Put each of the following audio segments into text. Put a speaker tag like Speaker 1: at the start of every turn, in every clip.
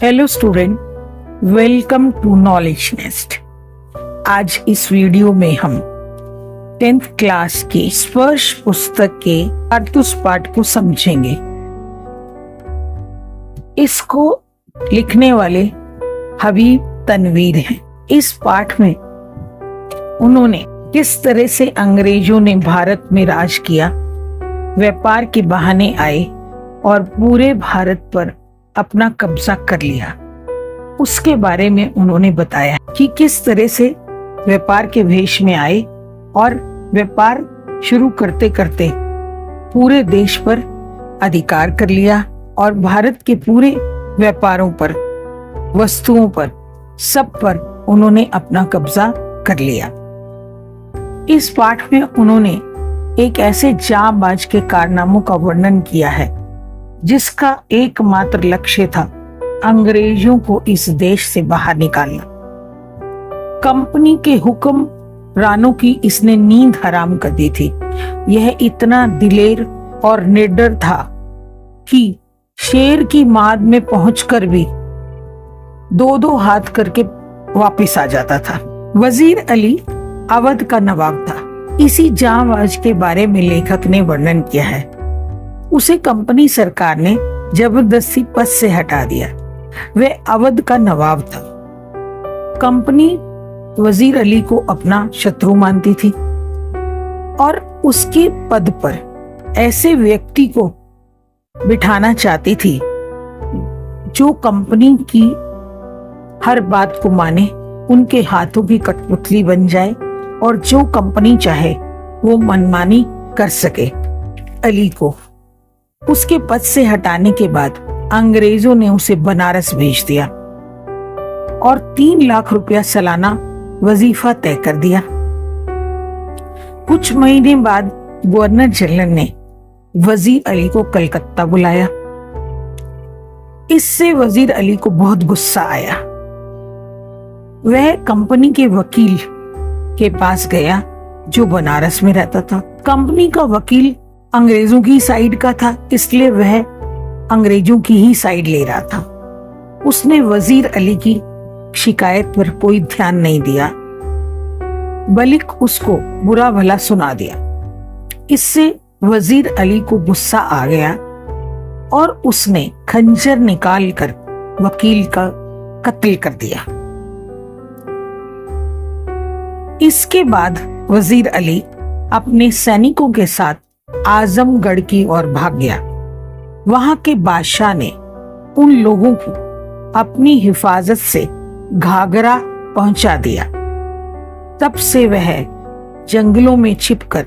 Speaker 1: Hello student, welcome to Knowledge Nest. आज इस video में हम 10th क्लास की स्पर्श पुस्तक के अड़तुस पाठ को समझेंगे। इसको लिखने वाले हबीब तनवीर हैं। इस पाठ में उन्होंने किस तरह से अंग्रेजों ने भारत में राज किया, व्यापार के बहाने आए और पूरे भारत पर अपना कब्जा कर लिया, उसके बारे में उन्होंने बताया कि किस तरह से व्यापार के वेश में आए और व्यापार शुरू करते करते पूरे देश पर अधिकार कर लिया और भारत के पूरे व्यापारों पर, वस्तुओं पर, सब पर उन्होंने अपना कब्जा कर लिया। इस पाठ में उन्होंने एक ऐसे जांबाज के कारनामों का वर्णन किया है जिसका एकमात्र लक्ष्य था अंग्रेजों को इस देश से बाहर निकालना। कंपनी के हुक्मरानों की इसने नींद हराम कर दी थी। यह इतना दिलेर और निडर था कि शेर की माद में पहुंचकर भी दो हाथ करके वापस आ जाता था। वजीर अली अवध का नवाब था। इसी जांबाज के बारे में लेखक ने वर्णन किया है। उसे कंपनी सरकार ने जबरदस्ती पद से हटा दिया। वह अवध का नवाब था। कंपनी वजीर अली को अपना शत्रु मानती थी और उसके पद पर ऐसे व्यक्ति को बिठाना चाहती थी जो कंपनी की हर बात को माने, उनके हाथों की कठपुतली बन जाए और जो कंपनी चाहे वो मनमानी कर सके। अली को उसके पद से हटाने के बाद अंग्रेजों ने उसे बनारस भेज दिया और 3 लाख रुपया सालाना वजीफा तय कर दिया। कुछ महीने बाद गवर्नर जनरल ने वजीर अली को कलकत्ता बुलाया। इससे वजीर अली को बहुत गुस्सा आया। वह कंपनी के वकील के पास गया जो बनारस में रहता था। कंपनी का वकील अंग्रेजों की साइड का था, इसलिए वह अंग्रेजों की ही साइड ले रहा था। उसने वजीर अली की शिकायत पर कोई ध्यान नहीं दिया, बल्कि उसको बुरा भला सुना दिया। इससे वजीर अली को गुस्सा आ गया और उसने खंजर निकालकर वकील का कत्ल कर दिया। इसके बाद वजीर अली अपने सैनिकों के साथ आजमगढ़ की ओर भाग गया। वहां के बादशाह ने उन लोगों को अपनी हिफाजत से घाघरा पहुंचा दिया। तब से वह जंगलों में छिपकर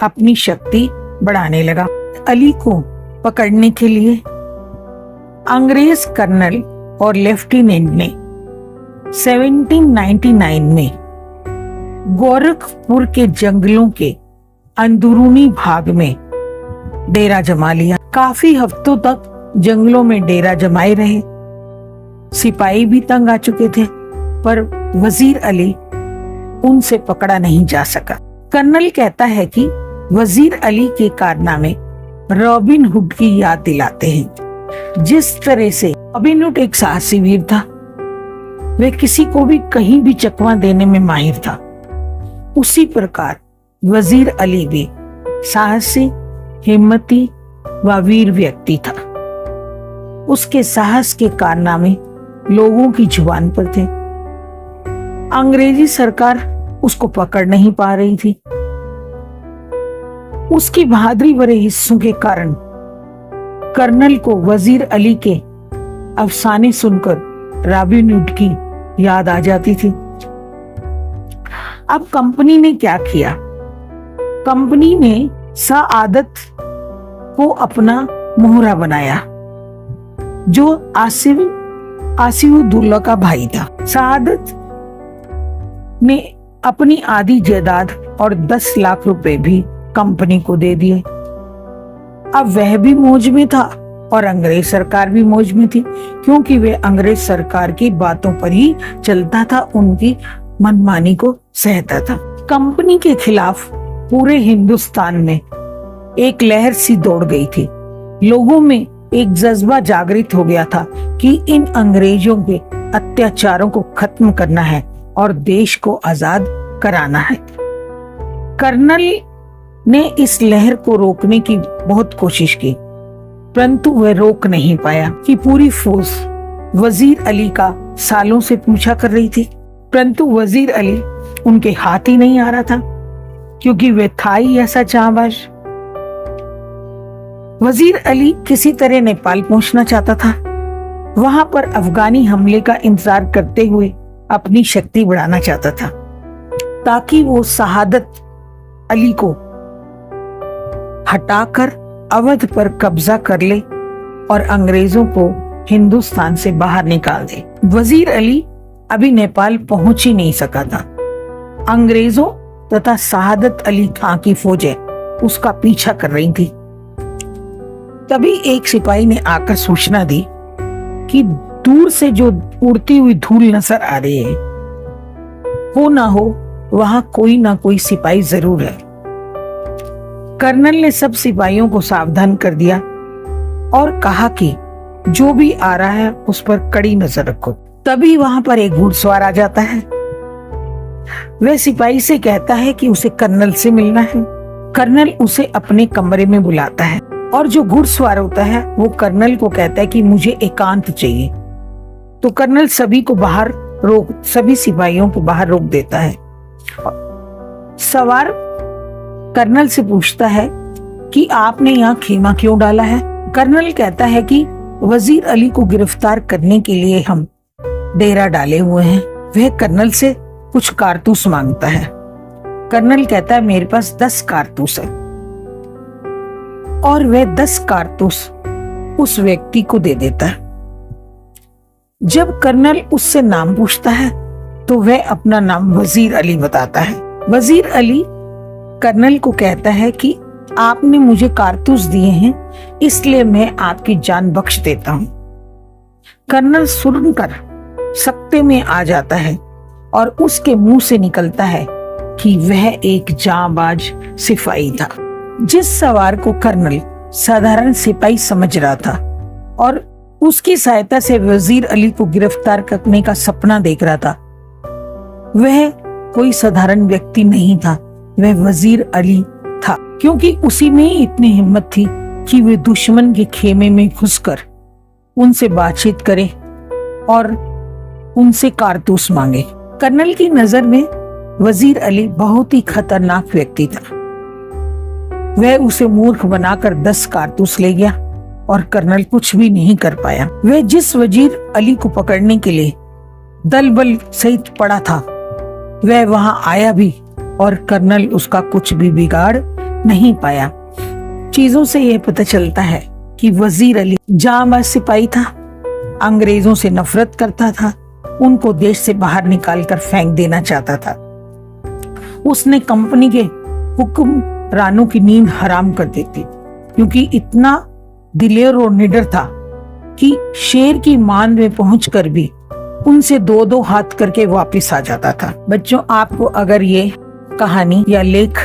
Speaker 1: अपनी शक्ति बढ़ाने लगा। अली को पकड़ने के लिए अंग्रेज कर्नल और लेफ्टिनेंट ने 1799 में गोरखपुर के जंगलों के अंदरूनी भाग में डेरा जमा लिया। काफी हफ्तों तक जंगलों में डेरा जमाए रहे। सिपाही भी तंग आ चुके थे, पर वजीर अली उनसे पकड़ा नहीं जा सका। कर्नल कहता है कि वजीर अली के कारनामे रॉबिन हुड की याद दिलाते हैं। जिस तरह से रॉबिन हुड एक साहसी वीर था, वह किसी को भी कहीं भी चकमा देने में माहिर था, उसी प्रकार वजीर अली भी साहसी, हिम्मती व वीर व्यक्ति था। उसके साहस के कारनामे लोगों की जुबान पर थे। अंग्रेजी सरकार उसको पकड़ नहीं पा रही थी। उसकी बहादुरी भरे हिस्सों के कारण कर्नल को वजीर अली के अफसाने सुनकर रॉबिन हुड की याद आ जाती थी। अब कंपनी ने क्या किया? कंपनी ने सआदत को अपना मोहरा बनाया, जो आसिफउद्दौला का भाई था। सआदत ने अपनी आधी जायदाद और 10 लाख रुपए भी कंपनी को दे दिए। अब वह भी मौज में था और अंग्रेज सरकार भी मौज में थी, क्योंकि वे अंग्रेज सरकार की बातों पर ही चलता था, उनकी मनमानी को सहता था। कंपनी के खिलाफ पूरे हिंदुस्तान में एक लहर सी दौड़ गई थी। लोगों में एक जज्बा जागृत हो गया था कि इन अंग्रेजों के अत्याचारों को खत्म करना है और देश को आजाद कराना है। कर्नल ने इस लहर को रोकने की बहुत कोशिश की, परंतु वह रोक नहीं पाया कि पूरी फौज वजीर अली का सालों से पीछा कर रही थी, परंतु वजीर अली उनके हाथ ही नहीं आ रहा था, क्योंकि वह था ही ऐसा जांबाज। वजीर अली किसी तरह नेपाल पहुंचना चाहता था, वहां पर अफगानी हमले का इंतजार करते हुए अपनी शक्ति बढ़ाना चाहता था, ताकि वो शहादत अली को हटाकर अवध पर कब्जा कर ले और अंग्रेजों को हिंदुस्तान से बाहर निकाल दे। वजीर अली अभी नेपाल पहुंच ही नहीं सका था। अंग्रेजों तथा शहादत अली खां की फौजें उसका पीछा कर रही थी। तभी एक सिपाही ने आकर सूचना दी कि दूर से जो उड़ती हुई धूल नजर आ रही है, हो ना हो वहां कोई ना कोई सिपाही जरूर है। कर्नल ने सब सिपाहियों को सावधान कर दिया और कहा कि जो भी आ रहा है उस पर कड़ी नजर रखो। तभी वहां पर एक घुड़सवार आ जाता है। वह सिपाही से कहता है कि उसे कर्नल से मिलना है। कर्नल उसे अपने कमरे में बुलाता है और जो घुड़सवार होता है वो कर्नल को कहता है कि मुझे एकांत चाहिए। तो कर्नल सभी सिपाहियों को बाहर रोक देता है। सवार कर्नल से पूछता है कि आपने यहाँ खेमा क्यों डाला है। कर्नल कहता है कि वजीर अली को गिरफ्तार करने के लिए हम डेरा डाले हुए हैं। वह कर्नल से कुछ कारतूस मांगता है। कर्नल कहता है मेरे पास 10 कारतूस है, और वह 10 कारतूस उस व्यक्ति को दे देता है। जब कर्नल उससे नाम पूछता है तो वह अपना नाम वजीर अली बताता है। वजीर अली कर्नल को कहता है कि आपने मुझे कारतूस दिए हैं, इसलिए मैं आपकी जान बख्श देता हूं। कर्नल सुनकर सकते में आ जाता है और उसके मुंह से निकलता है कि वह एक जांबाज सिपाही था। जिस सवार को कर्नल साधारण सिपाही समझ रहा था और उसकी सहायता से वजीर अली को गिरफ्तार करने का सपना देख रहा था, वह कोई साधारण व्यक्ति नहीं था, वह वजीर अली था। क्योंकि उसी में ही इतनी हिम्मत थी कि वे दुश्मन के खेमे में घुसकर उनसे बातचीत करे और उनसे कारतूस मांगे। कर्नल की नजर में वजीर अली बहुत ही खतरनाक व्यक्ति था। वह उसे मूर्ख बनाकर 10 कारतूस ले गया और कर्नल कुछ भी नहीं कर पाया। वह जिस वजीर अली को पकड़ने के लिए दल बल सहित पड़ा था, वह वहां आया भी और कर्नल उसका कुछ भी बिगाड़ नहीं पाया। चीजों से यह पता चलता है कि वजीर अली जांबाज सिपाही था, अंग्रेजों से नफरत करता था, उनको देश से बाहर निकालकर फेंक देना चाहता था। उसने कंपनी के हुक्मरानों की नींद हराम कर दी थी, क्योंकि इतना दिलेर और निडर था कि शेर की मान में पहुंचकर भी उनसे 2-2 हाथ करके वापस आ जाता था। बच्चों, आपको अगर ये कहानी या लेख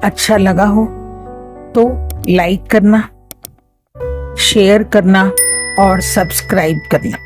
Speaker 1: अच्छा लगा हो तो लाइक करना, शेयर करना और सब्सक्राइब करना।